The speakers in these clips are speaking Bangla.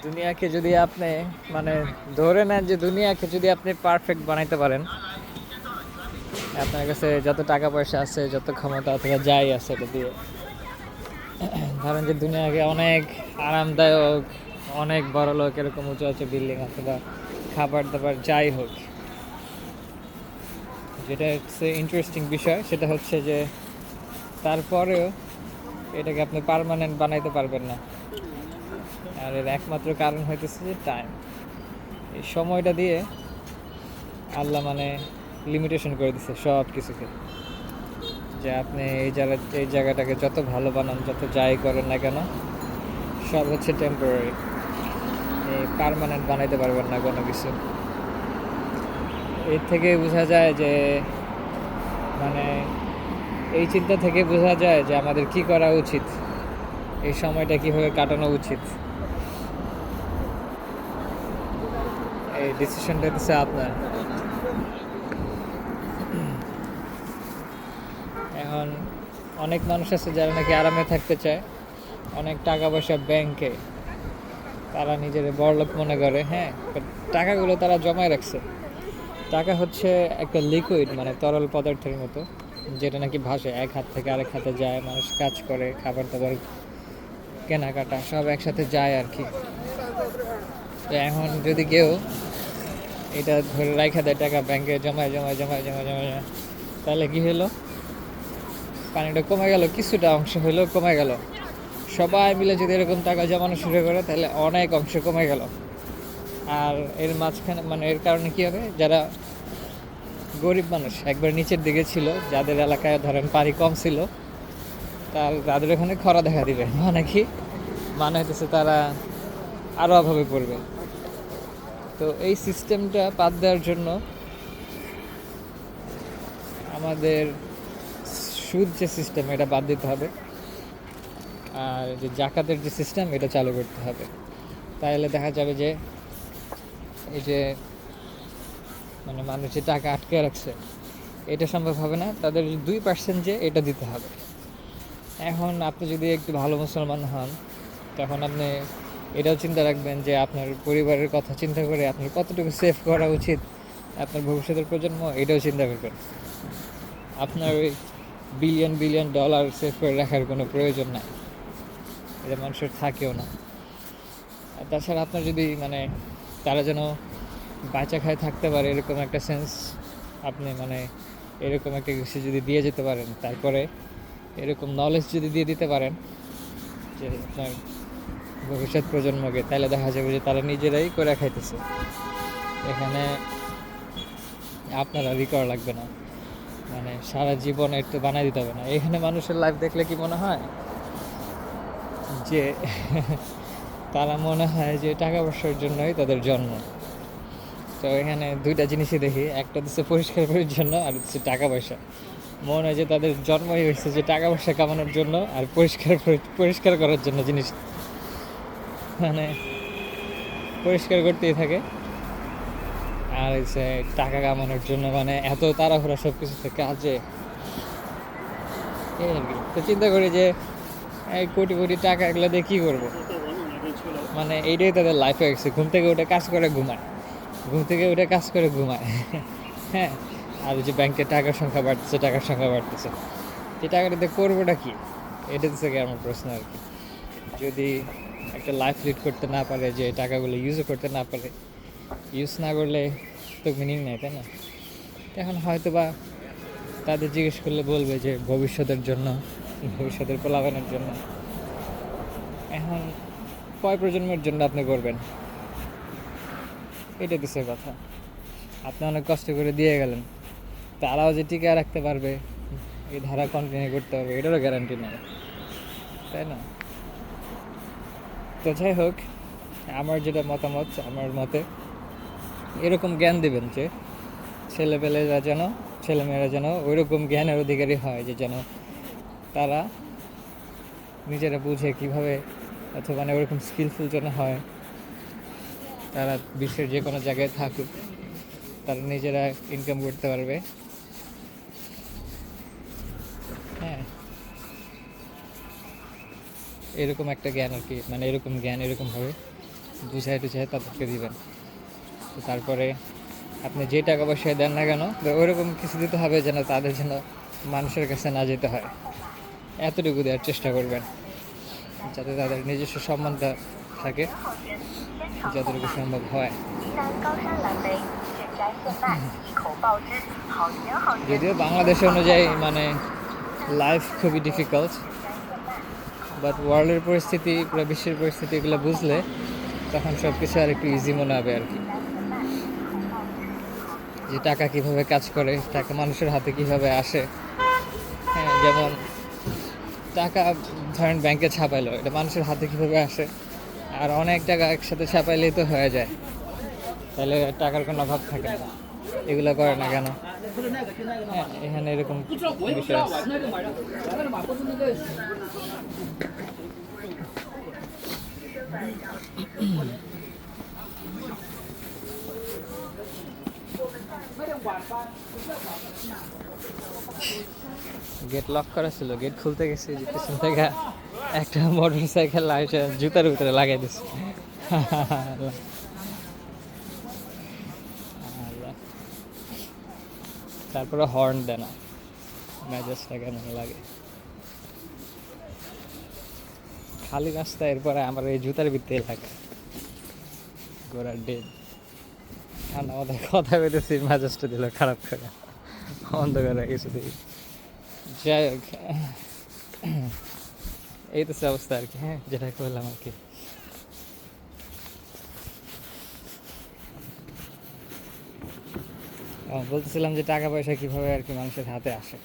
দুনিয়াকে যদি আপনি মানে ধরে নেন যে দুনিয়াকে যদি আপনি পারফেক্ট বানাইতে পারেন, আপনার কাছে যত টাকা পয়সা আছে, যত ক্ষমতা অথবা যাই আছে এটা দিয়ে ধরেন যে দুনিয়াকে অনেক আরামদায়ক, অনেক বড় লোক, এরকম উঁচু উঁচু বিল্ডিং অথবা খাবার দাবার যাই হোক, যেটা হচ্ছে ইন্টারেস্টিং বিষয় সেটা হচ্ছে যে তারপরেও এটাকে আপনি পার্মানেন্ট বানাইতে পারবেন না। আর এর একমাত্র কারণ হইতেছে যে টাইম। এই সময়টা দিয়ে আল্লাহ মানে লিমিটেশন করে দিচ্ছে সব কিছুকে, যে আপনি এই জায়গাটাকে যত ভালো বানান, যত যাই করেন না কেন, সব হচ্ছে টেম্পোরারি। এই পার্মানেন্ট বানাইতে পারবেন না কোনো কিছু। এর থেকে বোঝা যায় যে মানে এই চিন্তা থেকে বোঝা যায় যে আমাদের কি করা উচিত, এই সময়টা কিভাবে কাটানো উচিত। এই ডিসিশনটা হচ্ছে আপনার। এখন অনেক মানুষ আছে যারা নাকি আরামে থাকতে চায়, অনেক টাকা পয়সা ব্যাংকে, তারা নিজের বড়লোক মনে করে। হ্যাঁ, টাকাগুলো তারা জমায় রাখছে। টাকা হচ্ছে একটা লিকুইড, মানে তরল পদার্থের মতো, যেটা নাকি ভাসে এক হাত থেকে আরেক হাতে যায়। মানুষ কাজ করে, খাবার দাবার কেনাকাটা সব একসাথে যায় আর কি। তো এখন যদি কেউ এটা ধরে রাখা দেয়, টাকা ব্যাংকে জমায় জমায় জমায় জমায় জমায় জমায়, তাহলে কি হলো, পানিটা কমে গেল, কিছুটা অংশ হইলেও কমে গেল। সবাই মিলে যদি এরকম টাকা জমানো শুরু করে তাহলে অনেক অংশ কমে গেল। আর এর মাঝখানে মানে এর কারণে কী হবে, যারা গরিব মানুষ একবার নিচের দিকে ছিল, যাদের এলাকায় ধরেন পানি কম ছিল, তাদের ওখানে খরা দেখা দিবে। মানে কি, মানে হইতেছে তারা আরও অভাবে পড়বে। তো এই সিস্টেমটা বাদ দেওয়ার জন্য আমাদের সুদ যে সিস্টেম, এটা বাদ দিতে হবে। আর যে জাকাতের যে সিস্টেম, এটা চালু করতে হবে। তাহলে দেখা যাবে যে এই যে মানে মানুষ যে টাকা আটকে রাখছে, এটা সম্ভব হবে না। তাদের 2% যে এটা দিতে হবে। এখন আপনি যদি একটু ভালো মুসলমান হন, তখন আপনি এটাও চিন্তা রাখবেন যে আপনার পরিবারের কথা চিন্তা করে আপনার কতটুকু সেভ করা উচিত, আপনার ভবিষ্যতের প্রজন্ম, এটাও চিন্তা করবেন। আপনার ওই বিলিয়ন বিলিয়ন ডলার সেভ করে রাখার কোনো প্রয়োজন নাই, এটা মানুষের থাকেও না। আর তাছাড়া আপনার যদি মানে তারা যেন বাঁচা খায় থাকতে পারে এরকম একটা সেন্স আপনি মানে এরকম একটা কিছু যদি দিয়ে যেতে পারেন, তারপরে এরকম নলেজ যদি দিয়ে দিতে পারেন যে আপনার ভবিষ্যৎ প্রজন্মকে, তাহলে দেখা যাবে যে তারা নিজেরাই করে খাইতেছে। এখানে আপনার আর করা লাগবে না, মানে সারা জীবন একটু বানাই দিতে হবে না। এখানে মানুষের লাইফ দেখলে কি মনে হয় যে তারা মনে হয় যে টাকা পয়সার জন্যই তাদের জন্ম। তো এখানে দুইটা জিনিসই দেখি, একটা হচ্ছে পরিষ্কার পরিচ্ছন্ন, আর হচ্ছে টাকা পয়সা। মনে হয় যে তাদের জন্মই হয়েছে যে টাকা পয়সা কামানোর জন্য আর পরিষ্কার করার জন্য। জিনিস মানে পরিষ্কার করতেই থাকে, আর হচ্ছে টাকা কামানোর জন্য মানে এত তাড়াহুড়া সব কিছুতে কাজে। এই আর কি। তো চিন্তা করি যে এই কোটি কোটি টাকা এগুলো দিয়ে কী করবো, মানে এইটাই তাদের লাইফ হয়ে গেছে। ঘুম থেকে উঠে কাজ করে ঘুমায়, ঘুম থেকে উঠে কাজ করে ঘুমায়। হ্যাঁ, আর যে ব্যাংকে টাকার সংখ্যা বাড়তেছে, টাকার সংখ্যা বাড়তেছে, যে টাকাটাতে করবোটা কি, এটা থেকে আমার প্রশ্ন আর কি। যদি একটা লাইফ লিড করতে না পারে, যে টাকাগুলো ইউজও করতে না পারে, ইউজ না করলে তো মিনিং নেই, তাই না? এখন হয়তো বা তাদের জিজ্ঞেস করলে বলবে যে ভবিষ্যতের জন্য, ভবিষ্যতের পোলাপানের জন্য। এখন কয় প্রজন্মের জন্য আপনি করবেন, এটা কিছু কথা। আপনি অনেক কষ্ট করে দিয়ে গেলেন, তারাও যে টিকে রাখতে পারবে, এই ধারা কন্টিনিউ করতে হবে, এটারও গ্যারান্টি নেই, তাই না? তো যাই হোক, আমার যেটা মতামত, আমার মতে এরকম জ্ঞান দেবেন যে ছেলেমেয়েরা যেন ওইরকম জ্ঞানের অধিকারী হয়, যে যেন তারা নিজেরা বুঝে কীভাবে, অথবা মানে ওরকম স্কিলফুল যেন হয়, তারা বিশ্বের যে কোনো জায়গায় থাকুক, তারা নিজেরা ইনকাম করতে পারবে। হ্যাঁ, এরকম একটা জ্ঞান আর কি, মানে এরকম জ্ঞান এরকমভাবে বুঝাই টুঝাই তাদেরকে দিবেন। তো তারপরে আপনি যে টাকা পয়সায় দেন না কেন ওইরকম কিছু দিতে হবে যেন তাদের যেন মানুষের কাছে না যেতে হয়, এতটুকু দেওয়ার চেষ্টা করবেন যাতে তাদের নিজস্ব সম্মানটা থাকে যতটুকু সম্ভব হয়। যদিও বাংলাদেশ অনুযায়ী মানে লাইফ খুবই ডিফিকাল্ট, বাট ওয়ার্ল্ডের পরিস্থিতি পুরো বিশ্বের পরিস্থিতি এগুলো বুঝলে তখন সব কিছু আর একটু ইজি মনে হবে আর কি। যে টাকা কীভাবে কাজ করে, টাকা মানুষের হাতে কীভাবে আসে। হ্যাঁ, যেমন টাকা ধরেন ব্যাংকে ছাপাইলো, এটা মানুষের হাতে কীভাবে আসে, আর অনেক টাকা একসাথে ছাপাইলেই তো হয়ে যায়, তাহলে টাকার কোনো অভাব থাকে না। এগুলো করে না কেন? হ্যাঁ, এখানে এরকম বিষয় আছে। গেট লক করা ছিল, গেট খুলতে গেছি যে পিছন থেকে একটা মোটর সাইকেল জুতার ভিতরে লাগাই দিচ্ছে। তারপরে হর্ন দেয় না, মেজাজটা কেমন লাগে। খালি রাস্তা, এরপরে আমার এই জুতার ভিতরে লাগে গোড়ার ডেট। ঠান্ডা মাথায় কথা বলতেছি, মেজাজটা দিল খারাপ করে, অন্ধকার কিছু দিই। যাই হোক, এই তো অবস্থা আর কি। হ্যাঁ, যেটা করলাম আর কি। বলতেছিলাম যে টাকা পয়সা কীভাবে আর কি মানুষের হাতে আসে,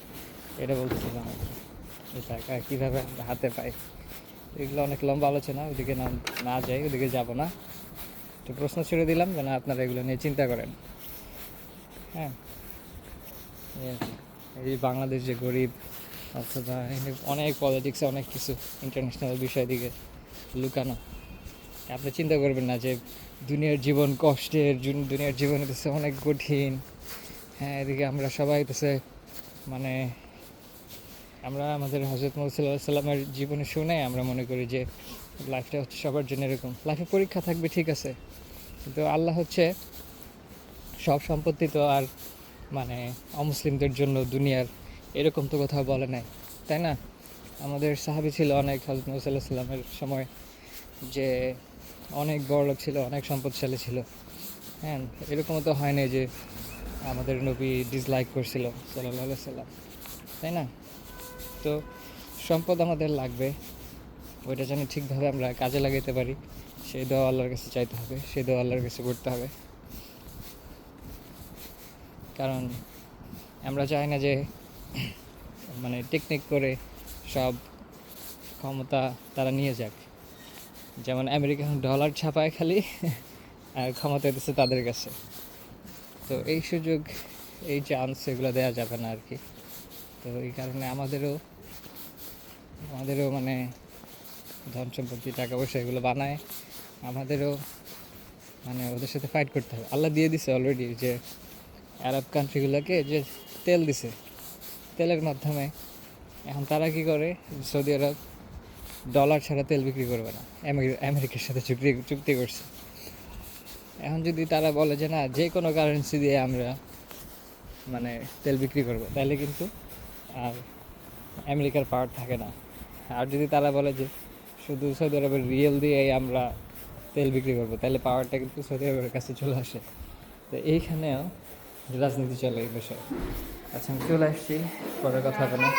এটা বলতেছিলাম আর কি। এই টাকা কীভাবে আমরা হাতে পাই, এগুলো অনেক লম্বা আলোচনা, ওদিকে না যাই, ওদিকে যাব না। একটু প্রশ্ন ছেড়ে দিলাম যেন আপনারা এগুলো নিয়ে চিন্তা করেন। হ্যাঁ, এই বাংলাদেশ যে গরিব, অথবা অনেক পলিটিক্সে অনেক কিছু ইন্টারন্যাশনাল বিষয় দিকে লুকানো। আপনি চিন্তা করবেন না যে দুনিয়ার জীবন কষ্টের, দুনিয়ার জীবন হতেছে অনেক কঠিন। হ্যাঁ, এদিকে আমরা সবাই হতেছে মানে আমরা আমাদের হজরত মুহাম্মদ সাল্লাল্লাহু আলাইহি সাল্লামের জীবনে শুনে আমরা মনে করি যে লাইফটা হচ্ছে সবার জন্য এরকম। লাইফে পরীক্ষা থাকবে, ঠিক আছে, কিন্তু আল্লাহ হচ্ছে সব সম্পত্তি তো আর মানে অমুসলিমদের জন্য দুনিয়ার এরকম তো কোথাও বলে নাই, তাই না? আমাদের সাহাবী ছিল অনেক হজরত মুহাম্মদ সাল্লাল্লাহু আলাইহি সাল্লামের সময়, যে অনেক বড়লোক ছিল, অনেক সম্পদশালী ছিল। হ্যাঁ, এরকমও তো হয় না যে আমাদের নবী ডিসলাইক করছিল সাল্লাল্লাহু আলাইহি সাল্লাম, তাই না? তো সম্পদ আমাদের লাগবে, ওইটা যেন ঠিকভাবে আমরা কাজে লাগাতে পারি, সেই দোয়া আল্লাহর কাছে চাইতে হবে, সেই দোয়া আল্লাহর কাছে করতে হবে। কারণ আমরা চাই না যে মানে টেকনিক করে সব ক্ষমতা তারা নিয়ে যাক। যেমন আমেরিকা ডলার ছাপায় খালি, আর ক্ষমতা দিচ্ছে তাদের কাছে। তো এই সুযোগ, এই চান্স এগুলো দেওয়া যাবে না আর কি। তো এই কারণে আমাদেরও মানে ধন সম্পত্তি, টাকা পয়সা এগুলো বানায়, আমাদেরও মানে ওদের সাথে ফাইট করতে হবে। আল্লাহ দিয়ে দিছে অলরেডি, যে আরব কান্ট্রিগুলোকে যে তেল দিছে, তেলের মাধ্যমে এখন তারা কি করে, সৌদি আরব ডলার ছাড়া তেল বিক্রি করবে না, আমেরিকার সাথে চুক্তি করছে। এখন যদি তারা বলে যে না, যে কোনো কারেন্সি দিয়ে আমরা মানে তেল বিক্রি করবো, তাহলে কিন্তু আর আমেরিকার পাওয়ার থাকে না। আর যদি তারা বলে যে শুধু সৌদি আরবের রিয়েল দিয়েই আমরা তেল বিক্রি করবো, তাহলে পাওয়ারটা কিন্তু সৌদি আরবের কাছে চলে আসে। তো এইখানেও রাজনীতি চলে এই বিষয়ে। আচ্ছা, আমি চলে আসছি, পরে কথা হবে না।